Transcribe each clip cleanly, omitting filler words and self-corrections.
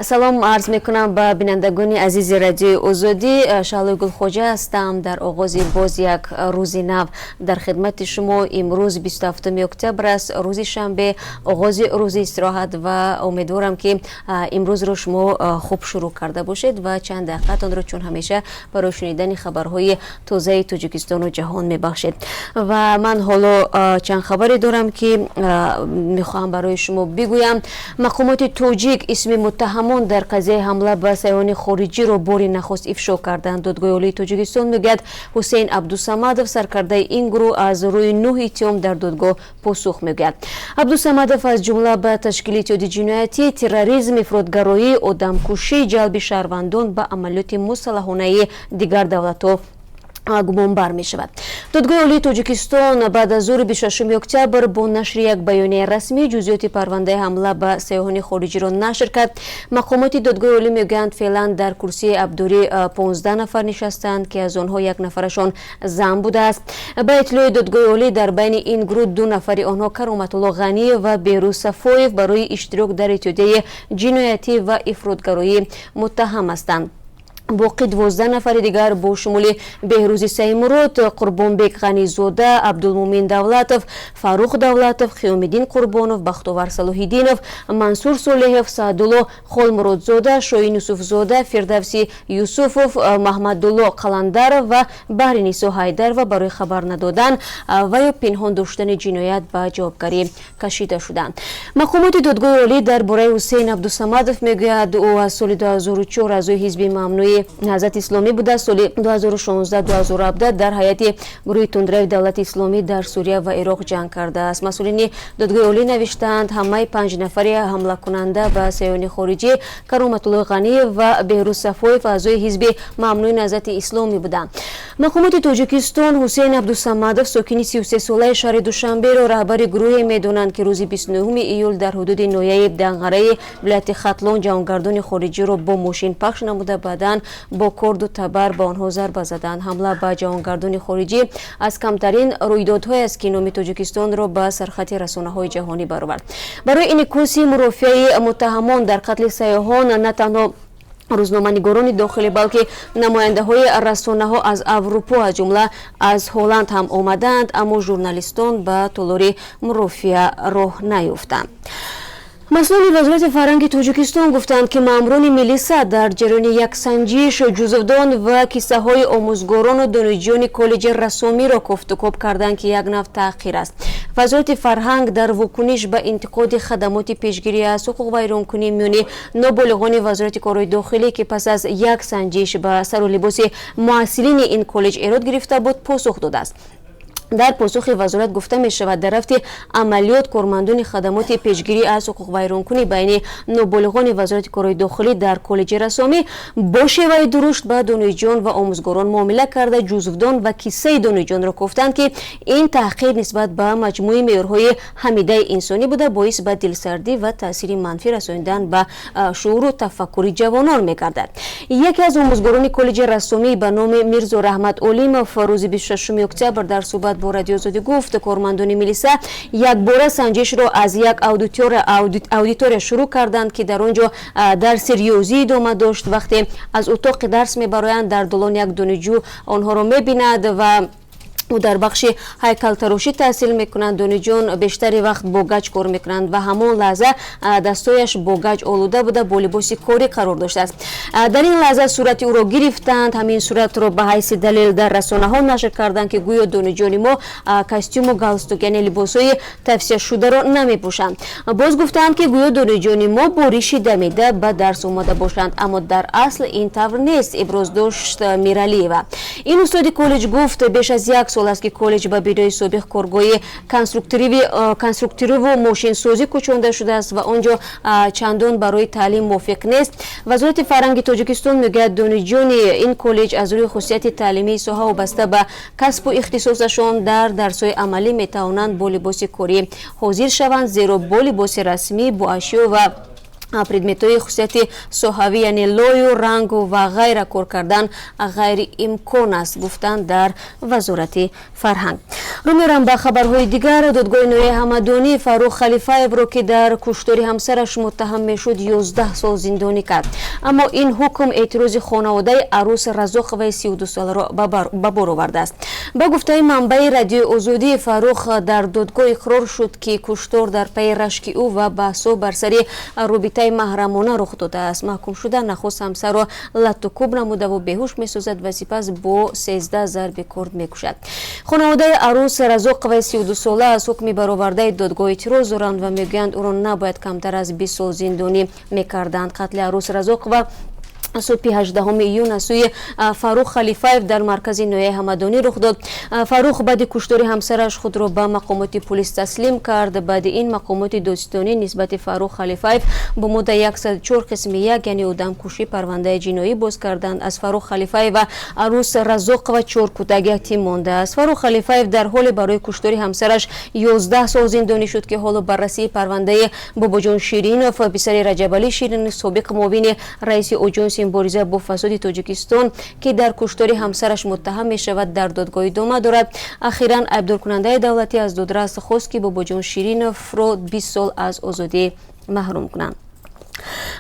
سلام عرض میکنم به بینندگان عزیز رادیو آزادی. شعله گل خوجه هستم. در آغاز باز یک روز نو در خدمت شما. امروز 27 اکتبر است، روز شنبه، آغاز روز استراحت و امیدوارم که امروز رو شما خوب شروع کرده باشید و چند دقیقه رو چون همیشه برای شنیدن خبرهای تازه تاجیکستان و جهان میبخشید و من حالا چند خبری دارم که میخواهم برای شما بگویم. مقامات تاجیک اسم متهمان در قضیه حمله به سیاحان خارجی را بار نخست افشا کردند. دادگاه عالی تاجیکستان میگوید حسین عبدالصمدov سرکرده این گروه از روی 9 اتهام در دادگاه پاسخ میگوید. عبدالصمدov از جمله به تشکیلات جنایتی، تروریسم، افراطگرایی، آدمکشی، جلب شهروندان به عملیات مسلحانه دیگر دولت‌ها گمان بر می شود. دادگاه عالی تاجیکستان بعد از ظهر 26 اکتبر با نشر یک بیانیه رسمی جزئیات پرونده حمله به سیاحان خارجی را نشر کرد. مقامات دادگاه عالی میگویند فعلا در کرسی عبدوری 15 نفر نشستند که از آنها یک نفرشان زن بوده است. به اطلاع دادگاه عالی در بین این گروه 2 نفر آنها کرامت الله غنی و بهروز صفایف برای اشتراک در اتحادیه جنایتی و افراطگرایی متهم هستند. باقی 12 نفر دیگر با شمول بهروز سیمرود، قربانبek غنیزاده، عبدالمومن دولتов، فاروق دولتов، خیامالدین قربانov، بختیار صلاح‌الدینov، منصور صالحov، سعدالله خالمرادزاده، شاهین یوسفزاده، فردوسی یوسفov، محمدالله قلندر و بهرنیسا حیدر و برای خبر ندادن و یا پنهان داشتن جنایت به جوابگری کشیده شدند. مقامات دادگاه عالی درباره حسین عبدالصمدov میگوید او از سال 2004 اعضای حزب ممنوع نهضت اسلامی بوده. سال 2016-2017 در حیات گروه تندروی دولت اسلامی در سوریه و عراق جنگ کرده است. مسئولین دادگاه عالی نوشتند همه 5 نفر حمله کننده به سیاحان خارجی کرامت الله غنی و بهروز صفایف اعضای حزب ممنوع نهضت اسلامی بودند. مقامات تاجیکستان حسین عبدالصمدov ساکن 33 ساله شهر دوشنبه را رهبر گروه میدانند که روز 29 ایول در حدود نایب دنغره ولایت ختلان جهانگردان خارجی را با ماشین پخش نموده بعداً با کرد و تبر به آنها ضربه زدند. حمله به جهانگردان خارجی از کمترین رویدادهای است که نام تاجیکستان را به سرخط رسانه‌های جهانی برآورد. برای انعکاس مرافعه متهمان در قتل سیاحان نه تنها روزنامه‌نگاران داخلی بلکه نماینده‌های رسانه‌ها از اروپا از جمله از هلند هم آمدند، اما ژورنالیستان به تالار مرافعه راه نیافتند. مسئولان وزارت فرهنگ تاجیکستان گفتند که ماموران میلیسا در جریان یک سنجش جزودان و کیسه های آموزگاران و دانشجویان کالج رسامی را کفت و کوب کردند که یک نوع تأخیر است. وزارت فرهنگ در واکنش به انتقاد خدمات پیشگیری از حقوق ویرانکنی میان نابالغان وزارت کارهای داخلی که پس از یک سنجش به سر و لباس محصلین این کالج ایراد گرفته بود پاسخ داده است. در پاسخ وزارت گفته می شود در رفت عملیات کارمندان خدمات پیشگیری از حقوق ویرانکنی بین نابالغان وزارت کارهای داخلی در کالج رسامی با شیوه درشت به دانشجویان و آموزگاران معامله کرده جزودان و کیسه دانشجویان را گفتند که این تحقیر نسبت به مجموعه معیارهای حمیده انسانی بوده باعث به دلسردی و تاثیر منفی رساندن به شعور و تفکر جوانان می گردد. یکی از آموزگاران کالج رسامی به نام میرزا رحمت علیمov روز 26 اکتبر در صحبت با رادیو آزادی گفت کارمندان میلیسا یک بار سنجش را از یک اودیتور شروع کردند که در آنجا درس ریاضی ادامه داشت. وقتی از اتاق درس میبرایند در دالان یک دانشجو آنها را میبیند و او در بخش هیکل تراشی تحصیل میکنند. دانشجویان بیشتر وقت با گچ کار میکنند و همان لحظه دستایش با گچ آلوده بوده با لباس کاری قرار داشته است. در این لحظه صورت او را گرفتند. همین صورت را به حیث دلیل در رسانه ها نشر کردند که گویا دانشجویان ما کاستوم و گالستوک یعنی لباس های تفسیر شده را نمیپوشند. باز گفتند که گویا دانشجویان ما با ریشی دمیده به درس اومده باشند، اما در اصل این طور نیست. ابراز داشت میرالیوا. این استاد کالج گفت بیش از یک سال است که کالج به بینای سابق کارگاه کنسترکتیو و ماشین سازی کوچانده شده است و آنجا چندان برای تعلیم موافق نیست. وزارت فرهنگ تاجیکستان میگوید دانشجویان این کالج از روی خصوصیت تعلیمی ساحه وابسته به کسب و اختصاصشان در درس‌های عملی میتوانند با لباس کاری حاضر شوند، زیرا با لباس رسمی با اشیا و предметҳои хусусияти соҳавӣ яъне лою рангу ва ғайра кор кардан ғайриимкон аст гуфтанд дар вазорати фарҳанг. рӯ мерам ба хабарҳои дигар. додгоҳи ноҳияи ҳамадонӣ Фарух Халифаевро ки дар куштори ҳамсараш муттаҳам мешуд 11 сол зиндонӣ кард, аммо ин ҳукм эътирози хонаводаи арӯс Разоқоваи 32 соларо ба бор овардааст. ба гуфтаи манбаи радиои Озодӣ, Фарух дар додгоҳ иқрор шуд ки куштор дар пайи рашки ӯ ва баҳсҳо бар сари робитаи маҳрамона рух додааст. маҳкум шуда нахуст ҳамсарро латтукӯб намудаву беҳуш месозад ва сипас бо 13 зарби корд мекушад. хонаводаи арӯс Разоқоваи 32 сола аз ҳукми баровардаи додгоҳ эътироз доранд ва мегӯянд ӯро набояд камтар аз 20 сол зиндонӣ мекарданд. қатли арӯс Разоқова субҳи 18 июн аз сӯи Фарух Халифаев дар маркази ноҳияи ҳамадонӣ рух дод. Фарух баъди куштори ҳамсараш худро ба мақомоти пулис таслим кард. баъди ин мақомоти додистонӣ нисбати Фарух Халифаев бо моддаи 104 қисми 1 яъне одамкушӣ парвандаи ҷиноӣ боз карданд. аз Фарух Халифаев ва арӯс Разоқова 4 кӯдак яктим мондааст. Фарух Халифаев дар ҳоле барои куштори ҳамсараш 11 сол зиндонӣ шуд ки ҳоло баррасии парвандаи Бобоҷон Ширинов, писари Раҷабалӣ Ширинов, собиқ муовини раиси оҷонси мубориза бо фасоди Тоҷикистон ки дар куштори ҳамсараш муттаҳам мешавад, дар додгоҳ идома дорад. ахиран айбдоркунандаи давлатӣ аз додрас хост ки Бобоҷон Шириновро 20 сол аз озодӣ маҳрум кунанд.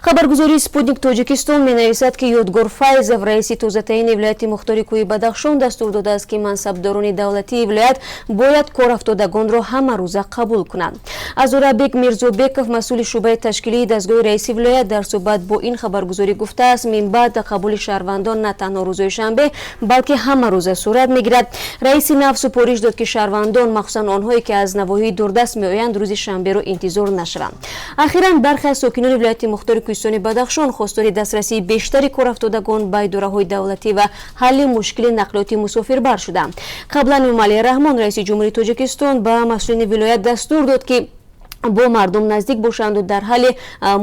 хабаргузори Спутник Тоҷикистон менависад ки Ёдгор Файзов, раиси тозатаини вилояти Мухтори Кӯҳи Бадахшон, дастур додааст ки мансабдорони давлатии вилоят бояд корафтодагонро ҳамарӯза қабул кунанд. Азурабек Мирзобеков, масъули шӯъбаи ташкилии дастгоҳи раиси вилоят, дар суҳбат бо ин хабаргузорӣ гуфтааст минбаъд қабули шаҳрвандон на танҳо рӯзои шанбе, балки ҳамарӯза сурат мегирад. раиси нав супориш дод ки шаҳрвандон, махсусан онҳое ки аз навоҳии дурдаст меоянд, рӯзи шанберо интизор нашаванд. ахиран бархе аз сокинони вилояти Мухтори Кӯҳистони Бадахшон хостори дастрасии бештари корафтодагон ба идораҳои давлатӣ ва ҳалли мушкили нақлиёти мусофирбар шуданд. қаблан Эмомалӣ Раҳмон, раиси ҷумҳурии Тоҷикистон, ба масъулини вилоят дастур дод ки бо мардум наздик бошанду дар ҳалли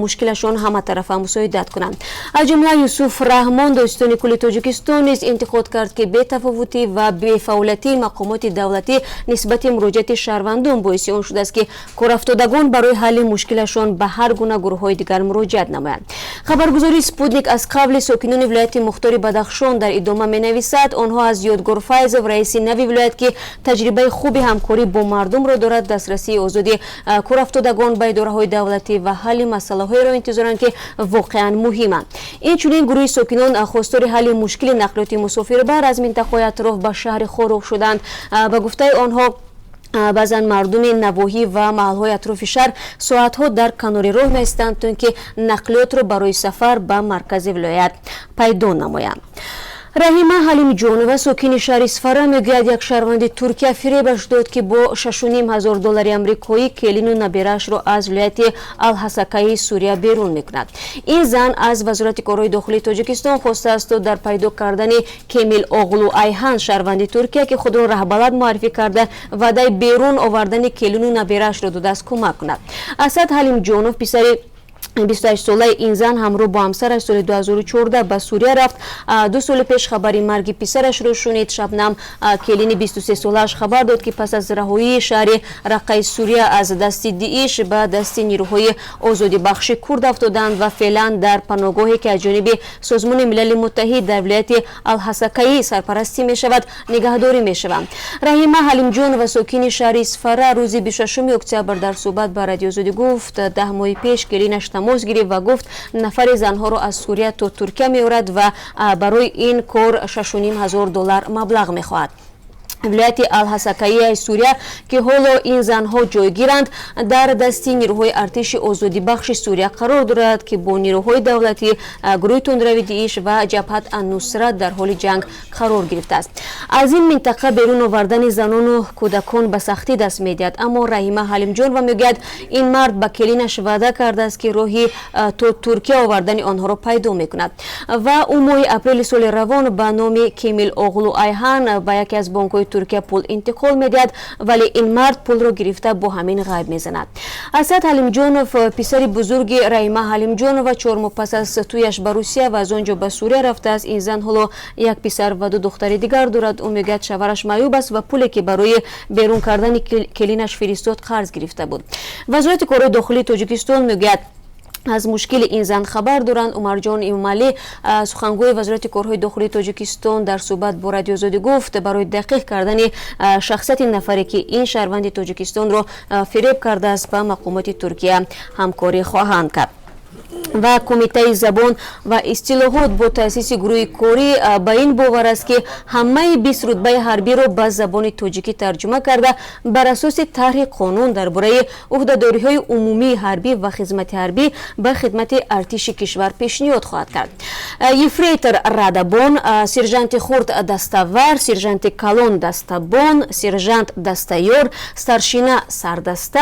мушкилашон ҳаматарафа мусоидат кунанд. аз ҷумла Юсуф Раҳмон, доистони кулли Тоҷикистон, низ интиқод кард ки бетафовутӣ ва бефаъолияти мақомоти давлатӣ нисбати муроҷиати шаҳрвандон боиси он шудааст ки корафтодагон барои ҳалли мушкилашон ба ҳар гуна гурӯҳҳои дигар муроҷиат намоянд. хабаргузори Спутник аз қавли сокинони вилояти Мухтори Бадахшон дар идома менависад, онҳо аз Ёдгор Файзов, раиси нави вилоят ки таҷрибаи хуби ҳамкорӣ бо мардумро дорад, дастрасии озоди корафтодагон ба идораҳои давлатӣ ва ҳалли масъалаҳоеро интизоранд ки воқеан муҳиманд. инчунин гурӯҳи сокинон хостори ҳалли мушкили нақлиёти мусофирбар аз минтақаҳои атроф ба шаҳри Хорӯғ шуданд. ба гуфтаи онҳо баъзан мардуми навоҳӣ ва маҳалҳои атрофи шаҳр соатҳо дар канори роҳ меистанд то ин ки нақлиётро барои сафар ба маркази вилоят пайдо намоянд. Раҳима Ҳалимҷонова, сокини шаҳри Сфара, мегӯяд як шаҳрванди Туркия фиребаш дод ки бо $6,500 амрикоӣ келину набераашро аз вилояти Алҳасакаи Сурия берун мекунад. ин зан аз Вазорати корҳои дохилии Тоҷикистон хостааст то дар пайдо кардани Кемил Оғлу Айҳан, шаҳрванди Туркия ки худро раҳбалад муаррифӣ карда ваъдаи берун овардани келину набераашро додааст кӯмак кунад. Асад Ҳалимҷонов, писари 28 солаи ин зан ҳамроҳ бо ҳамсараш соли 2014 ба Сурия рафт. 2 соли пеш хабари марги писарашро шунид. Шабнам, келини 23 солааш, хабар дод ки пас аз раҳоии шаҳри Раққаи Сурия аз дасти Дииш ба дасти нирӯҳои озодибахши курд афтоданд ва феълан дар паноҳгоҳе ки аз ҷониби Созмони Милали Муттаҳид дар вилояти Алҳасакаӣ сарпарастӣ мешавад, нигаҳдорӣ мешаванд. Раҳима Ҳалимҷонова, сокини шаҳри Сфара, рӯзи 26 октябр дар суҳбат ба Радиои Озодӣ гуфт 10 моҳи пеш келинаш тамос гирифт ва гуфт нафари занҳоро аз Сурия то Туркия меорад ва барои ин кор $6,500 маблағ мехоҳад. вилояти Алҳасакаияи Сурия ки ҳоло ин занҳо ҷойгиранд, дар дасти нирӯҳои артиши озодибахши Сурия қарор дорад ки бо нирӯҳои давлатӣ, гурӯҳи тундрави Дииш ва ҷабҳат Ан-Нусрат дар ҳоли ҷанг қарор гирифтааст. аз ин минтақа берун овардани занону кӯдакон ба сахтӣ даст медиҳад, аммо Раҳима Ҳалимҷонова мегӯяд ин мард ба келинаш ваъда кардааст ки роҳи то Туркия овардани онҳоро пайдо мекунад ва ӯ моҳи апрели соли равон ба номи Кемил Оғлу Айҳан ба яке аз бонкҳои Туркия пул интиқол медиҳад, вале ин мард пулро гирифта бо ҳамин ғайб мезанад. Асад Ҳалимҷонов, писари бузурги Раҳима Ҳалимҷонова, 4 моҳ пас аз тӯяш ба Русия ва аз он ҷо ба Сурия рафтааст. ин зан ҳоло як писар ва 2 духтари дигар дорад. ӯ мегӯяд шавараш маъюб аст ва пуле ки барои берун кардани келинаш фиристод қарз гирифта буд. Вазорати корҳои дохилии Тоҷикистон мегӯяд از مشکل این زن خبر دارند. عمرجان امامعلی سخنگوی وزارت کارهای داخلی تاجیکستان در صحبت با رادیو آزادی گفت برای دقیق کردن شخصیت نفری که این شهروند تاجیکستان را فریب کرده است با مقامات ترکیه همکاری خواهند کرد. و کمیته زبان و اصطلاحات با تأسیس گروه کاری با این باور است که همه 20 رتبه حربی را به زبان تاجیکی ترجمه کرده بر اساس طرح قانون درباره عهده‌داری‌های عمومی حربی و خدمت حربی به خدمت ارتش کشور پیشنهاد خواهد کرد. یفریتر ردبان، سرژانت خرد دستاور، سرژانت کلان دستبان، سرژانت دستیار، ستارشینا سردسته،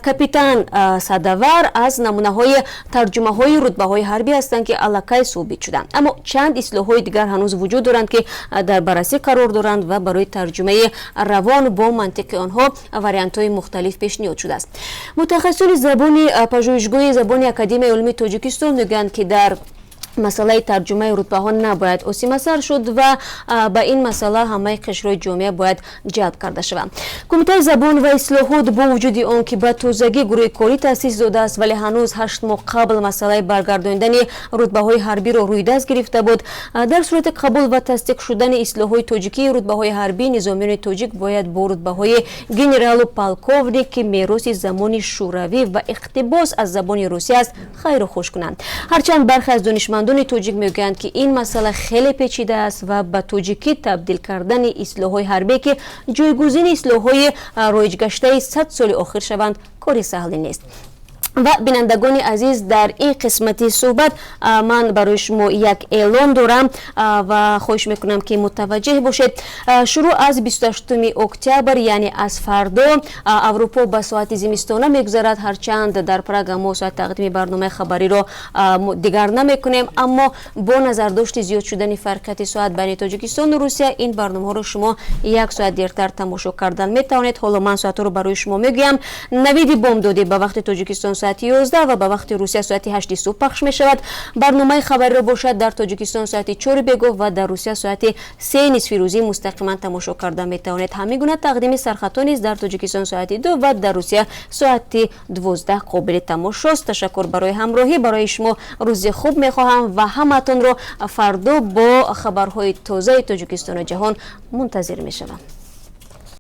کاپیتان سداور از نمونه‌های ترجمه‌های رتبه‌های حربی هستند که الکی ثابت شدند. اما چند اصطلاح‌های دیگر هنوز وجود دارند که در بررسی قرار دارند و برای ترجمه روان با منطق آنها واریانت‌های مختلف پیشنهاد شده است. متخصصان زبان پژوهشگاه زبان اکادمی علمی تاجیکستان میگویند که در مسئله ترجمه رتبه ها نباید آسیمه سر شد و با این مسئله همه قشرهای جامعه باید جلب کرده شود. کمیته زبان و اصلاحات با وجود آن که به تازگی گروه کاری تأسیس داده است ولی هنوز 8 ماه قبل مسئله برگرداندن رتبه های حربی را روی دست گرفته بود، در صورت قبول و تصدیق شدن اصلاحات تاجیکی رتبه های حربی نظامیان تاجیک باید با رتبه های گنرال و پالکوونیک که میراث زمان شوروی و اقتباس از زبان روسی است خیر و خوش کنند. هرچند برخی از دانشمندان تاجیک میگویند که این مسئله خیلی پیچیده است و به تاجیکی تبدیل کردن اصلاح‌های حربی که جایگزین اصلاح‌های رایج گشته 100 سال آخر شوند کاری سهلی نیست. و بینندگان عزیز، در این قسمتی صحبت من برای شما یک اعلان دارم و خواهش میکنم که متوجه باشید. شروع از 28 اکتبر یعنی از فردا اروپا به ساعت زمستانه میگذرد. هرچند در پراگ ما ساعت تقدیم برنامه خبری را دیگر نمیکنیم، اما با نظرداشت زیاد شدن فرقیت ساعت بین تاجیکستان و روسیه این برنامه ها رو شما یک ساعت دیرتر تماشا کردن میتوانید. حالا من ساعت رو برای شما میگم. نویدی بمدودی به وقت تاجیکستان ساعت 11 و به وقت روسیه ساعت 8 صبح پخش می شود. برنامه خبری را باشد در تاجیکستان ساعت 4 بگو و در روسیه ساعت 3 نصف روزی مستقیما تماشا کرده می توانید. همین گونه تقدیم سرخطا نیز در تاجیکستان ساعت 2 و در روسیه ساعت 12 قابل تماشاست. تشکر برای همراهی. برای شما روز خوب می خواهم و همتون را فردا با خبرهای تازه تاجیکستان و جهان منتظر می شوم.